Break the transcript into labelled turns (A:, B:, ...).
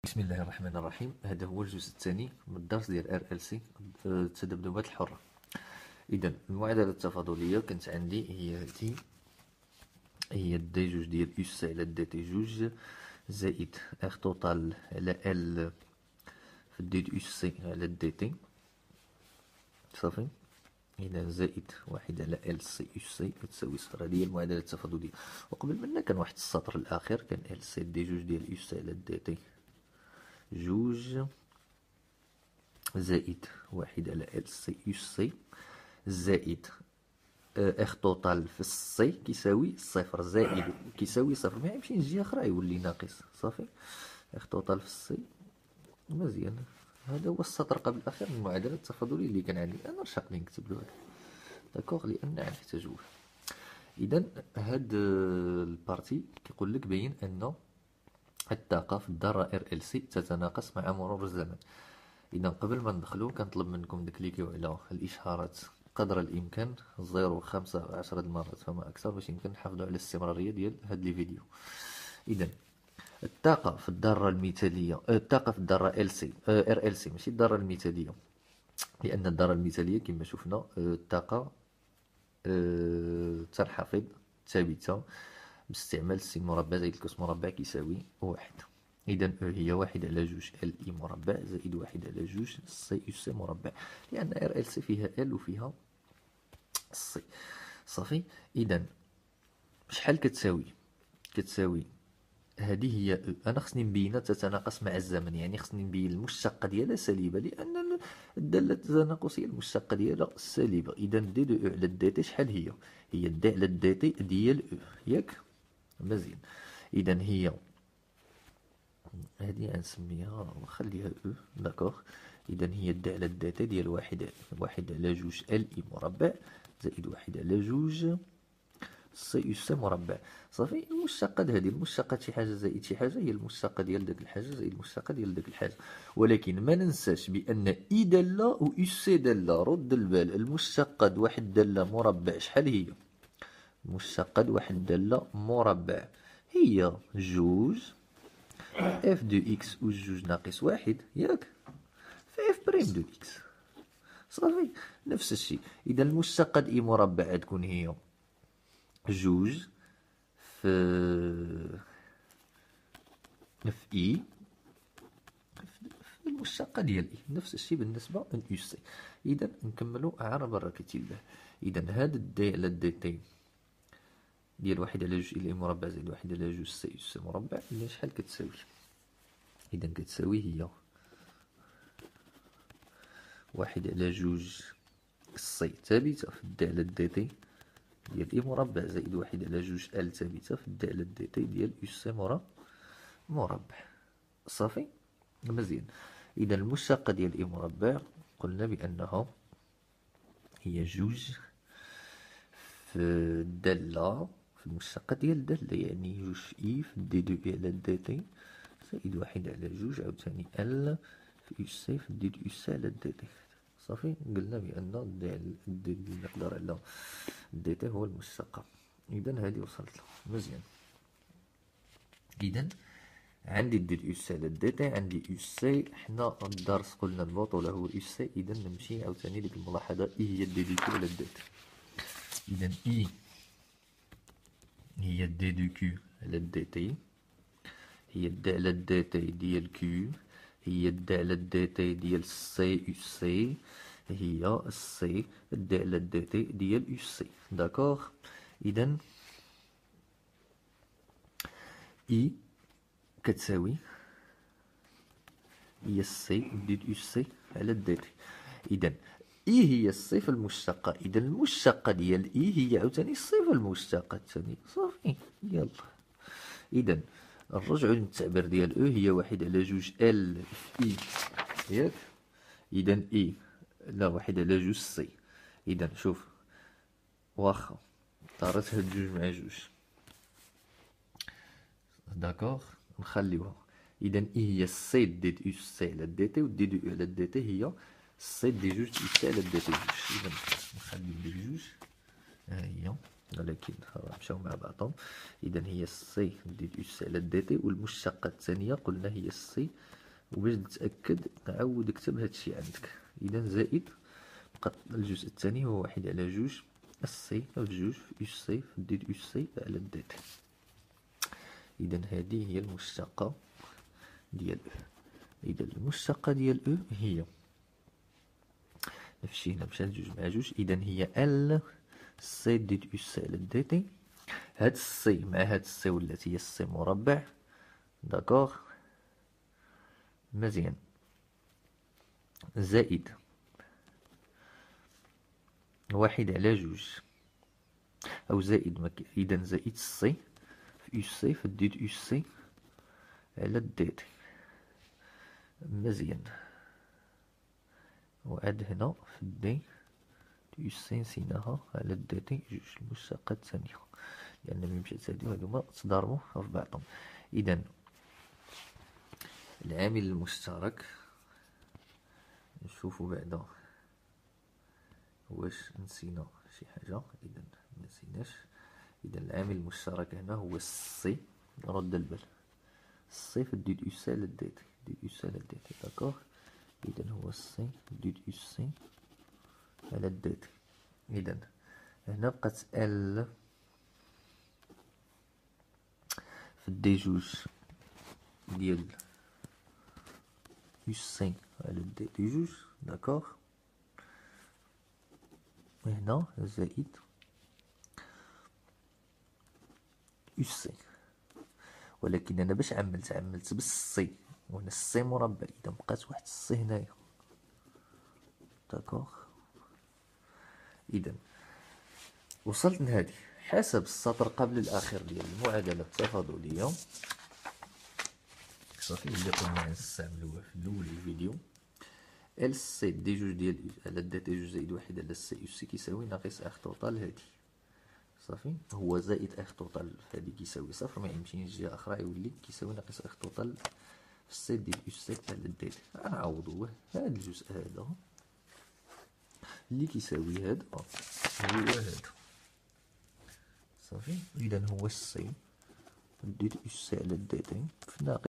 A: بسم الله الرحمن الرحيم. هذا هو الجزء الثاني من الدرس ديال RLC التذبذبات الحرة. إذا المعادلة التفاضلية كانت عندي هي هذه، هي دي جوج ديال أس سي على دي تي جوج زائد ار توتال على ال في دي أس سي على دي تي صافي. إذا زائد واحد على ال سي أس سي تساوي صفر. هذه هي المعادلة التفاضلية. وقبل منا كان واحد السطر الأخير كان ال سي دي جوج ديال أس سي على دي تي جوج زائد واحد على ال سي أس سي زائد اخ توتال في السي كيساوي صفر زائد كيساوي صفر. ما يمشي لجهة أخرى يولي ناقص صافي. اخ توتال في السي مزيان. هذا هو السطر قبل الأخير من المعادلة التفاضلية اللي كان عندي. أنا رشاق لي نكتب له هذا داكوغ لأن نحتاجوه. إذا هاد البارتي كيقول لك باين أن الطاقة في الذرة ار ال سي تتناقص مع مرور الزمن. إذا قبل ما ندخلو كنطلب منكم تكليكيو على الإشارات قدر الإمكان 0 5 10 المرات فما أكثر باش يمكن نحافظو على الاستمرارية ديال هاد لي فيديو. إذا الطاقة في الذرة المثالية، الطاقة في الذرة ال سي ار ال سي ماشي الذرة المثالية، لأن الذرة المثالية كما شفنا الطاقة تنحفظ ثابتة باستعمال سي مربع زائد الكوس مربع كيساوي واحد. إذا هي واحد على جوج ال إي مربع زائد واحد على جوج سي أس سي مربع، لأن ار ال سي فيها ال وفيها سي صافي. إذا شحال كتساوي؟ كتساوي هذه هي أنا خصني نبينها تتناقص مع الزمن، يعني خصني نبين المشتقة ديالها سالبة لأن الدالة التناقصية المشتقة ديالها سالبة. إذا دي دو أو على دي تي شحال هي؟ هي دي على دي تي ديال أو ياك مزيان. إذا هي هذه غنسميها نخليها او داكوغ. إذا هي دي على دي تي ديال واحد على جوج ال إي مربع زائد واحد على جوج سي أس سي مربع صافي. المشتقة هذه المشتقة شي حاجة زائد شي حاجة هي المشتقة ديال داك الحاجة زائد المشتقة ديال داك الحاجة. ولكن ما ننساش بأن إي دالة و أس سي دالة. رد البال، المشتقة د واحد دالة مربع شحال هي؟ المشتقة د واحد دالة مربع هي جوج اف دو اكس و جوج ناقص واحد ياك في اف بريم دو اكس صافي نفس الشيء. إذا المشتقة د إي مربع تكون هي جوج في إي في المشتقة ديال إي. نفس الشيء بالنسبة لأس سي. إذا نكملو على بركة الله. إذا هاد الدي على دي تي ديال واحد على جوج إي مربع زائد واحد على جوج سي أس سي مربع اللي شحال كتساوي؟ إذا كتساوي هي واحد على جوج سي ثابتة في الدي على دي تي ديال إي مربع زائد واحد على جوج ال ثابتة في الدي على دي تي ديال أس سي مربع صافي مزيان. إذا المشتقة ديال إي مربع قلنا بأنها هي جوج في الدالة في المشتقة ديال الدالة، يعني جوج في إي في دي دو إي على دي تي زائد واحد على جوج عاوتاني ال في أس سي في دي دو أس سي على دي تي صافي. قلنا بأن دي المقدار على دي تي هو المشتقة. إذا هذه وصلت له مزيان. إذا عندي دي أس سي على دي تي، عندي أس سي. حنا الدرس قلنا البطولة هو أس سي. إذا نمشي عاوتاني ديك الملاحظة إي هي دي دو كيو على دي تي. إذا إي هي دي دو كيو على دي تي هي دي على دي تي ديال كيو هي دي على دي تي ديال سي أس سي هي سي دي على دي تي ديال أس سي داكوغ. إذا إي كتساوي هي السي ديال أس سي على دي تي. إذا إي هي السي في المشتقة. إذا المشتقة ديال إي هي عاوتاني السي في المشتقة الثانية صافي يلا. إذا نرجعو للتعبير ديال أو هي واحد على جوج ال في إي ياك. إذا إي لا واحد على جوج سي. إذا شوف واخا طارت هاد جوج مع جوج داكوغ نخليوها. إذا إي هي السي دي دو أس سي على دي تي و دي دو أو على دي تي هي السي دي جوج أس سي على دي تي جوج. إذا نخليو دي جوج ها هي ولكن مشاو مع بعضهم. إذا هي السي ديال أس سي على دي تي، والمشتقة الثانية قلنا هي السي، وباش تتأكد عاود اكتب هادشي عندك. إذا زائد بقى الجزء الثاني هو 1/2 السي في 2 في أس سي في دي أس سي على دي تي. إذا هذه هي المشتقة ديال أو. إذا المشتقة ديال أو هي مشينا مشى لجوج مع جوج. إذا هي ال سي دي أس سي على دي تي. هاد السي مع هاد السي ولات هي السي مربع. داكوغ مزيان. زائد 1/2 أو زائد إذا زائد السي في أس سي في دي أس سي على دي تي. مزيان. وعاد هنا في دي أس سي نسيناها على دي تي جوج المشتقة الثانية، لأن ملي مشات هادي وهادوما تضاربو في بعضهم. إذا العامل المشترك نشوفو بعدا واش نسينا شي حاجة. إذا منسيناش. إذا العامل المشترك هنا هو السي. نرد البال، السي في دي أس سي على دي تي، دي أس سي على دي تي. داكوغ. إذا هو السي دي أس سي على دي تي. إذا هنا بقات ال في دي جوج ديال أس سي على دي تي جوج. داكوغ. هنا زائد أس سي. ولكن أنا باش عملت بالسي، وهنا السي مربع. إذا بقات واحد السي هنايا. داكوغ. إذا وصلت لهادي حسب السطر قبل الأخير ديال المعادلة التفاضلية. صافي اللي قلنا نستعملوها في الأول الفيديو. ال سي دي جوج ديال على دي تي جوج زائد 1 على سي أس سي كيساوي ناقص اخ توتال هادي. صافي. هو زائد اخ توتال هادي كيساوي صفر، ما يمشينيش جهة أخرى، يولي كيساوي ناقص اخ توتال في السي ديال أس سي على دي تي. غنعوضوه. هاد الجزء هذا اللي كيساوي هذا هو هذا. صافي. إذا هو السي دي أس سي على دي تي في ناقص